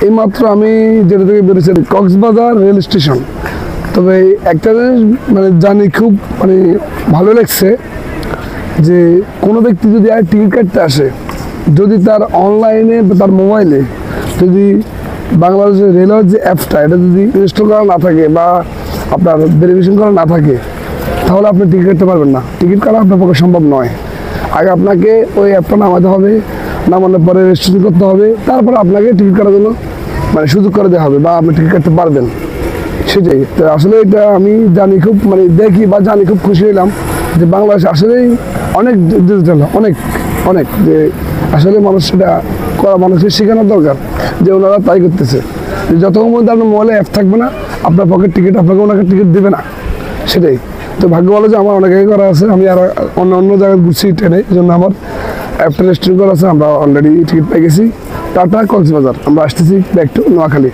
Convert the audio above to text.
এইমাত্র আমি যেটা থেকে বেরোছি কক্সবাজার রেল স্টেশন। তবে একটা জিনিস মানে জানি খুব মানে ভালো লাগছে যে কোনো ব্যক্তি যদি আর টিকিট কাটতে আসে, যদি তার অনলাইনে বা তার মোবাইলে যদি বাংলাদেশের রেলওয়ের যে অ্যাপটা এটা যদি ইনস্টল করা না থাকে বা আপনার ভেরিফিকেশন করা না থাকে, তাহলে আপনি টিকিট কাটতে পারবেন না। টিকিট কাটা আপনার পক্ষে সম্ভব নয়। আগে আপনাকে ওই অ্যাপটা নামাতে হবে, নামানোর পরে রেজিস্ট্রেশন করতে হবে, তারপরে আপনাকে টিকিট কাটার জন্য মানে সুযোগ করে দেওয়া হবে বা আপনি টিকিট কাটতে পারবেন। সেটাই তো আসলে এটা আমি জানি খুব মানে দেখি বা জানি খুব খুশি হলাম যে বাংলাদেশ আসলেই অনেক ডিজিটাল, অনেক অনেক যে আসলে মানুষ সেটা করা মানুষের শেখানোর দরকার যে ওনারা তাই করতেছে। যতক্ষণ পর্যন্ত আপনার মোবাইলে অ্যাপ থাকবে না, আপনার পকেট টিকিট আপনাকে ওনাকে টিকিট দেবে না। সেটাই তো ভাগ্য ভালো যে আমার অনেক আগে করা আছে, আমি আর অন্য জায়গায় ঘুরছি ট্রেনে, এই জন্য আমার অ্যাপটা রেজিস্ট্রেশন করা আছে। আমরা অলরেডি টিকিট পেয়ে গেছি। টাটা কক্সবাজার, আমরা আসতেছি ব্যাক টু নোয়াখালী।